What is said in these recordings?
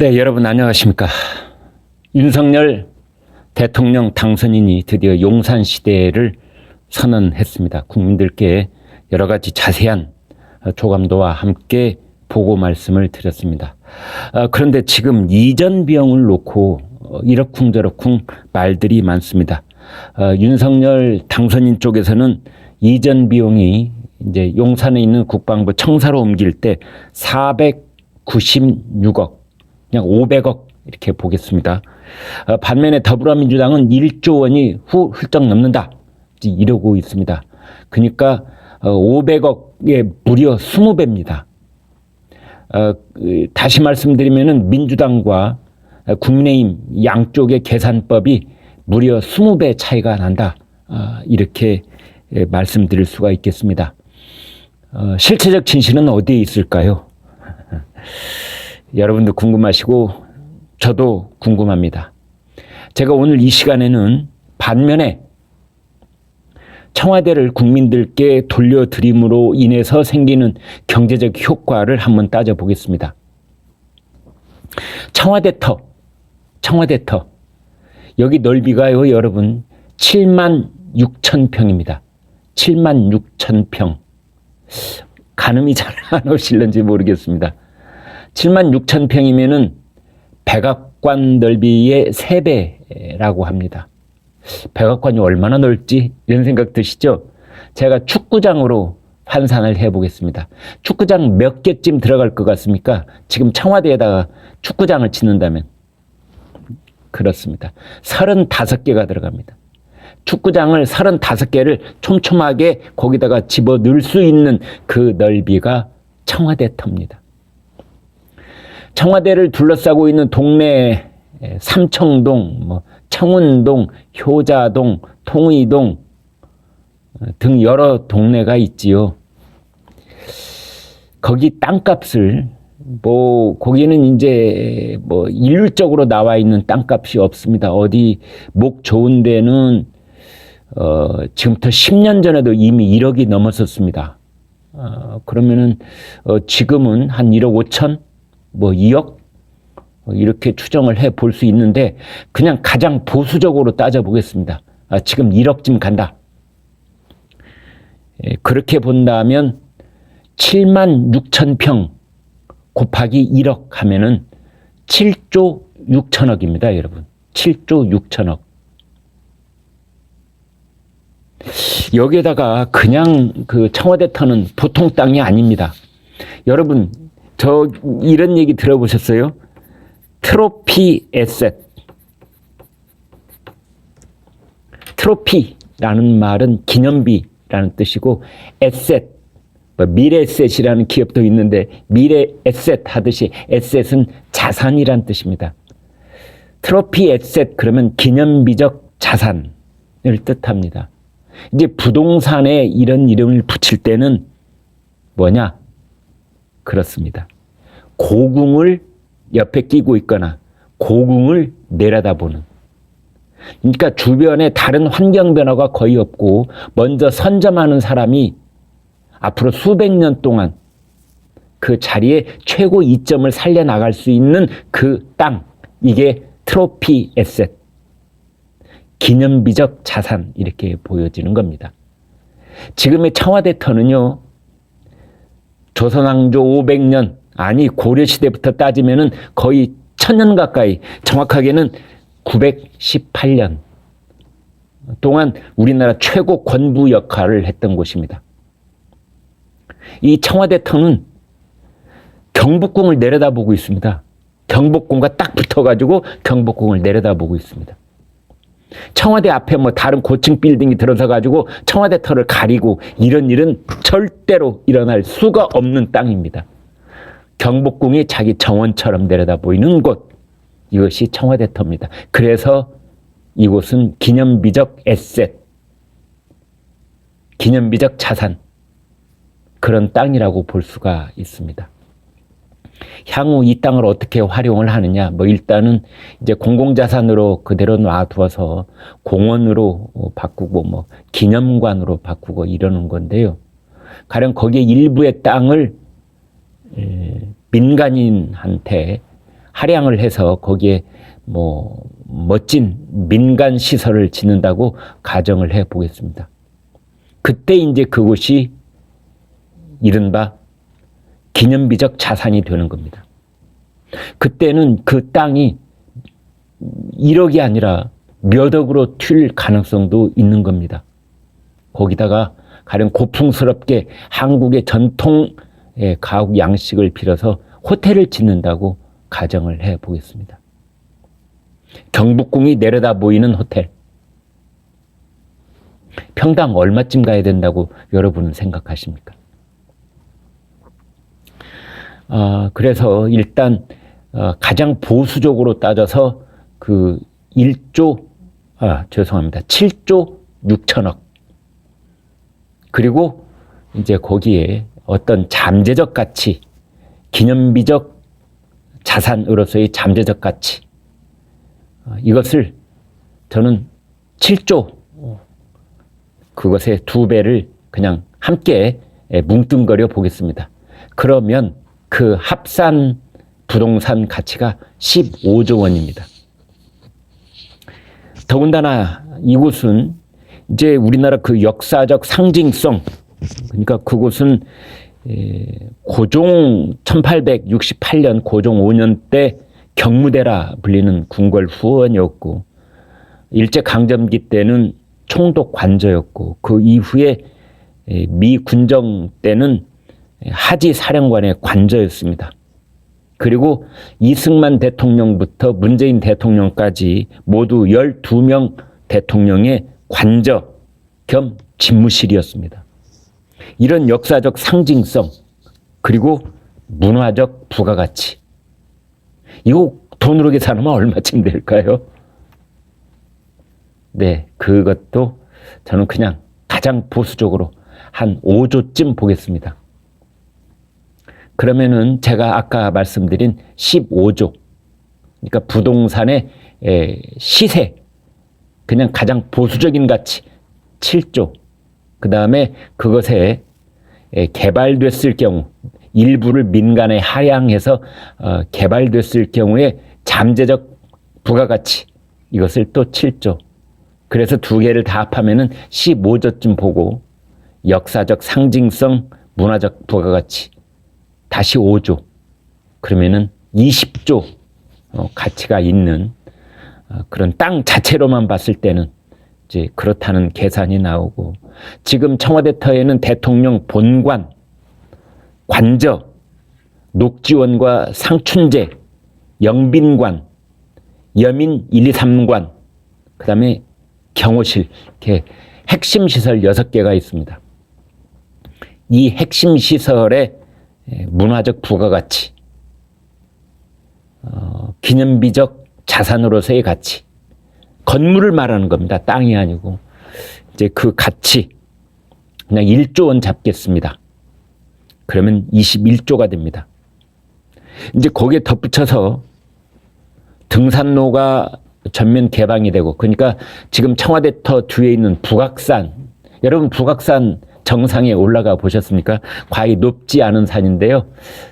네, 여러분 안녕하십니까. 윤석열 대통령 당선인이 드디어 용산시대를 선언했습니다. 국민들께 여러 가지 자세한 조감도와 함께 보고 말씀을 드렸습니다. 그런데 지금 이전 비용을 놓고 이러쿵저러쿵 말들이 많습니다. 윤석열 당선인 쪽에서는 이전 비용이 이제 용산에 있는 국방부 청사로 옮길 때 496억, 그냥 500억 이렇게 보겠습니다. 반면에 더불어민주당은 1조 원이 훌쩍 넘는다 이러고 있습니다. 그러니까 500억의 무려 20배입니다. 다시 말씀드리면은 민주당과 국민의힘 양쪽의 계산법이 무려 20배 차이가 난다. 이렇게 말씀드릴 수가 있겠습니다. 실체적 진실은 어디에 있을까요? 여러분도 궁금하시고 저도 궁금합니다. 제가 오늘 이 시간에는 반면에 청와대를 국민들께 돌려드림으로 인해서 생기는 경제적 효과를 한번 따져보겠습니다. 청와대 터. 여기 넓이가요, 여러분 7만 6천 평입니다. 7만 6천 평. 가늠이 잘 안 오실는지 모르겠습니다. 7만 6천 평이면은 백악관 넓이의 3배라고 합니다. 백악관이 얼마나 넓지? 이런 생각 드시죠? 제가 축구장으로 환산을 해보겠습니다. 축구장 몇 개쯤 들어갈 것 같습니까? 지금 청와대에다가 축구장을 짓는다면 그렇습니다. 35개가 들어갑니다. 축구장을 35개를 촘촘하게 거기다가 집어넣을 수 있는 그 넓이가 청와대 터입니다. 청와대를 둘러싸고 있는 동네 삼청동, 청운동, 효자동, 통의동 등 여러 동네가 있지요. 거기 땅값을 거기는 이제 일률적으로 나와 있는 땅값이 없습니다. 어디 목 좋은 데는 지금부터 10년 전에도 이미 1억이 넘었었습니다. 그러면은 지금은 한 1억 5천, 2억 이렇게 추정을 해 볼 수 있는데 그냥 가장 보수적으로 따져보겠습니다. 지금 1억쯤 간다. 그렇게 본다면 7만 6천 평 곱하기 1억 하면은 7조 6천억입니다, 여러분. 7조 6천억. 여기에다가 그냥 그 청와대 터는 보통 땅이 아닙니다. 여러분, 저 이런 얘기 들어보셨어요? 트로피 에셋. 트로피라는 말은 기념비라는 뜻이고 에셋, 미래에셋이라는 기업도 있는데 미래에셋 하듯이 에셋은 자산이란 뜻입니다. 트로피 에셋 그러면 기념비적 자산을 뜻합니다. 이제 부동산에 이런 이름을 붙일 때는 뭐냐? 그렇습니다. 고궁을 옆에 끼고 있거나 고궁을 내려다보는. 그러니까 주변에 다른 환경 변화가 거의 없고 먼저 선점하는 사람이 앞으로 수백 년 동안 그 자리에 최고 이점을 살려나갈 수 있는 그 땅, 이게 트로피 에셋, 기념비적 자산 이렇게 보여지는 겁니다. 지금의 청와대 터는요, 조선왕조 500년, 아니 고려시대부터 따지면은 거의 1000년 가까이, 정확하게는 918년 동안 우리나라 최고 권부 역할을 했던 곳입니다. 이 청와대 터는 경복궁을 내려다보고 있습니다. 경복궁과 딱 붙어가지고 경복궁을 내려다보고 있습니다. 청와대 앞에 다른 고층 빌딩이 들어서가지고 청와대 터를 가리고 이런 일은 절대로 일어날 수가 없는 땅입니다. 경복궁이 자기 정원처럼 내려다 보이는 곳, 이것이 청와대 터입니다. 그래서 이곳은 기념비적 에셋, 기념비적 자산, 그런 땅이라고 볼 수가 있습니다. 향후 이 땅을 어떻게 활용을 하느냐, 일단은 이제 공공자산으로 그대로 놔두어서 공원으로 바꾸고 기념관으로 바꾸고 이러는 건데요. 가령 거기에 일부의 땅을 민간인한테 할양을 해서 거기에 뭐 멋진 민간 시설을 짓는다고 가정을 해 보겠습니다. 그때 이제 그곳이 이른바 기념비적 자산이 되는 겁니다. 그때는 그 땅이 1억이 아니라 몇 억으로 튈 가능성도 있는 겁니다. 거기다가 가령 고풍스럽게 한국의 전통 가옥 양식을 빌어서 호텔을 짓는다고 가정을 해 보겠습니다. 경복궁이 내려다 보이는 호텔. 평당 얼마쯤 가야 된다고 여러분은 생각하십니까? 그래서 일단 가장 보수적으로 따져서 그 7조 6천억. 그리고 이제 거기에 어떤 잠재적 가치, 기념비적 자산으로서의 잠재적 가치, 이것을 저는 7조, 그것의 2배를 그냥 함께 뭉뚱거려 보겠습니다. 그러면 그 합산 부동산 가치가 15조 원입니다. 더군다나 이곳은 이제 우리나라 그 역사적 상징성, 그러니까 그곳은 고종 1868년 고종 5년 때 경무대라 불리는 궁궐 후원이었고, 일제강점기 때는 총독 관저였고, 그 이후에 미 군정 때는 하지 사령관의 관저였습니다. 그리고 이승만 대통령부터 문재인 대통령까지 모두 12명 대통령의 관저 겸 집무실이었습니다. 이런 역사적 상징성, 그리고 문화적 부가가치, 이거 돈으로 계산하면 얼마쯤 될까요? 네, 그것도 저는 그냥 가장 보수적으로 한 5조쯤 보겠습니다. 그러면은 제가 아까 말씀드린 15조, 그러니까 부동산의 시세, 그냥 가장 보수적인 가치 7조, 그 다음에 그것에 개발됐을 경우, 일부를 민간에 할양해서 개발됐을 경우에 잠재적 부가가치, 이것을 또 7조. 그래서 2개를 다 합하면은 15조쯤 보고, 역사적 상징성, 문화적 부가가치 다시 5조. 그러면은 20조 가치가 있는 그런 땅 자체로만 봤을 때는 이제 그렇다는 계산이 나오고, 지금 청와대 터에는 대통령 본관, 관저, 녹지원과 상춘제, 영빈관, 여민 1, 2, 3관, 그 다음에 경호실, 이렇게 핵심 시설 6개가 있습니다. 이 핵심 시설의 문화적 부가가치, 기념비적 자산으로서의 가치, 건물을 말하는 겁니다. 땅이 아니고. 이제 그 가치, 그냥 1조 원 잡겠습니다. 그러면 21조가 됩니다. 이제 거기에 덧붙여서 등산로가 전면 개방이 되고, 그러니까 지금 청와대터 뒤에 있는 북악산, 여러분 북악산 정상에 올라가 보셨습니까? 과히 높지 않은 산인데요.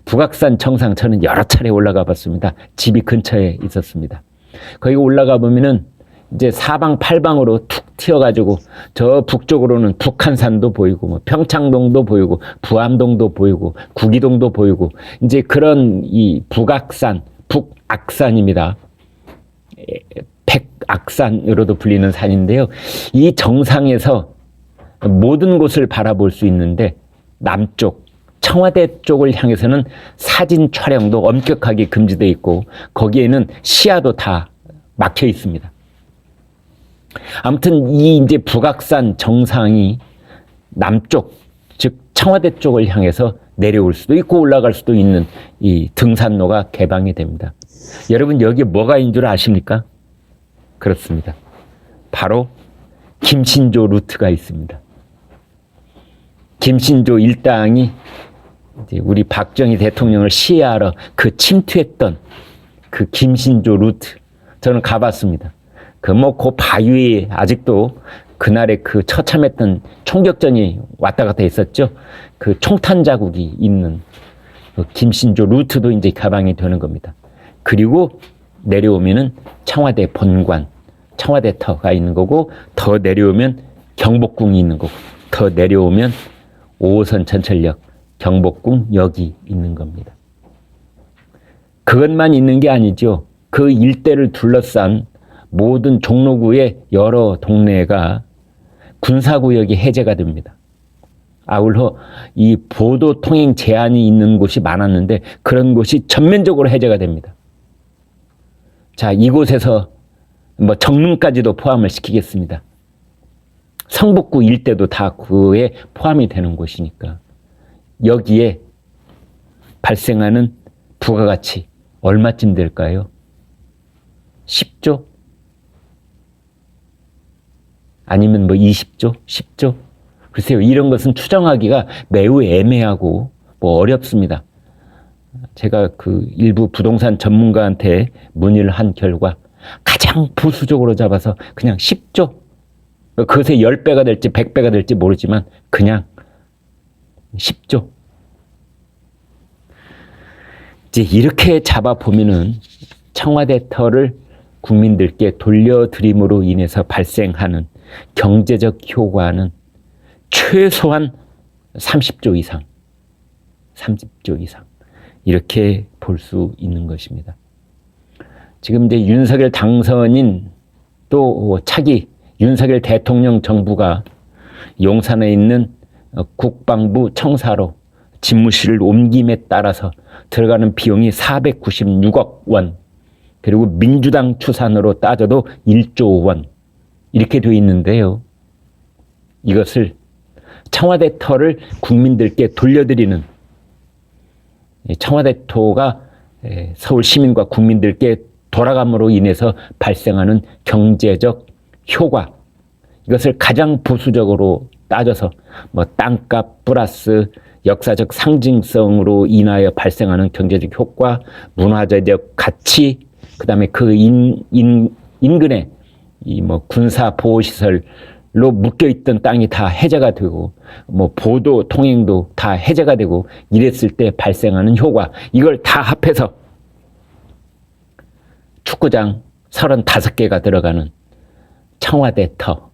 북악산 정상 저는 여러 차례 올라가 봤습니다. 집이 근처에 있었습니다. 거기 올라가 보면은 이제 사방팔방으로 툭 튀어가지고 저 북쪽으로는 북한산도 보이고, 뭐 평창동도 보이고, 부암동도 보이고, 구기동도 보이고, 이제 그런 이 북악산, 북악산입니다. 백악산으로도 불리는 산인데요. 이 정상에서 모든 곳을 바라볼 수 있는데, 남쪽 청와대 쪽을 향해서는 사진 촬영도 엄격하게 금지되어 있고, 거기에는 시야도 다 막혀 있습니다. 아무튼 이 이제 북악산 정상이 남쪽, 즉 청와대 쪽을 향해서 내려올 수도 있고 올라갈 수도 있는 이 등산로가 개방이 됩니다. 여러분 여기에 뭐가 있는 줄 아십니까? 그렇습니다. 바로 김신조 루트가 있습니다. 김신조 일당이 이제 우리 박정희 대통령을 시해하러 그 침투했던 그 김신조 루트, 저는 가봤습니다. 그 바위에 아직도 그날에 그 처참했던 총격전이 왔다 갔다 했었죠. 그 총탄 자국이 있는 그 김신조 루트도 이제 개방이 되는 겁니다. 그리고 내려오면은 청와대 본관, 청와대터가 있는 거고, 더 내려오면 경복궁이 있는 거고, 더 내려오면 5호선 전철역 경복궁역이 있는 겁니다. 그것만 있는 게 아니죠. 그 일대를 둘러싼 모든 종로구의 여러 동네가 군사구역이 해제가 됩니다. 아울러 이 보도 통행 제한이 있는 곳이 많았는데 그런 곳이 전면적으로 해제가 됩니다. 자, 이곳에서 뭐 정릉까지도 포함을 시키겠습니다. 성북구 일대도 다 그에 포함이 되는 곳이니까 여기에 발생하는 부가가치 얼마쯤 될까요? 10조? 아니면 뭐 20조? 10조? 글쎄요, 이런 것은 추정하기가 매우 애매하고 뭐 어렵습니다. 제가 그 일부 부동산 전문가한테 문의를 한 결과 가장 보수적으로 잡아서 그냥 10조? 그것에 10배가 될지 100배가 될지 모르지만 그냥 10조. 이제 이렇게 잡아보면은 청와대 터를 국민들께 돌려드림으로 인해서 발생하는 경제적 효과는 최소한 30조 이상, 30조 이상 이렇게 볼 수 있는 것입니다. 지금 이제 윤석열 당선인 또 차기 윤석열 대통령 정부가 용산에 있는 국방부 청사로 집무실을 옮김에 따라서 들어가는 비용이 496억 원, 그리고 민주당 추산으로 따져도 1조 원 이렇게 되어 있는데요. 이것을 청와대 터를 국민들께 돌려드리는, 청와대 터가 서울 시민과 국민들께 돌아감으로 인해서 발생하는 경제적 효과, 이것을 가장 보수적으로 따져서 뭐 땅값 플러스 역사적 상징성으로 인하여 발생하는 경제적 효과, 문화재적 가치, 그다음에 그 인근에 이 뭐 군사 보호 시설로 묶여 있던 땅이 다 해제가 되고 뭐 보도 통행도 다 해제가 되고 이랬을 때 발생하는 효과, 이걸 다 합해서 축구장 35개가 들어가는 청와대 터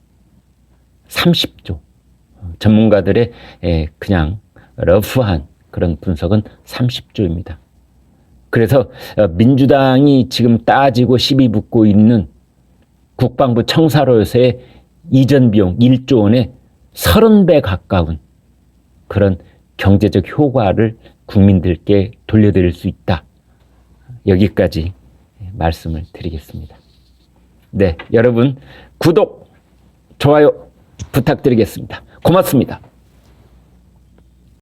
30조. 전문가들의 그냥 러프한 그런 분석은 30조입니다. 그래서 민주당이 지금 따지고 시비 붙고 있는 국방부 청사로에서의 이전 비용 1조 원에 30배 가까운 그런 경제적 효과를 국민들께 돌려드릴 수 있다. 여기까지 말씀을 드리겠습니다. 네, 여러분 구독, 좋아요 부탁드리겠습니다. 고맙습니다.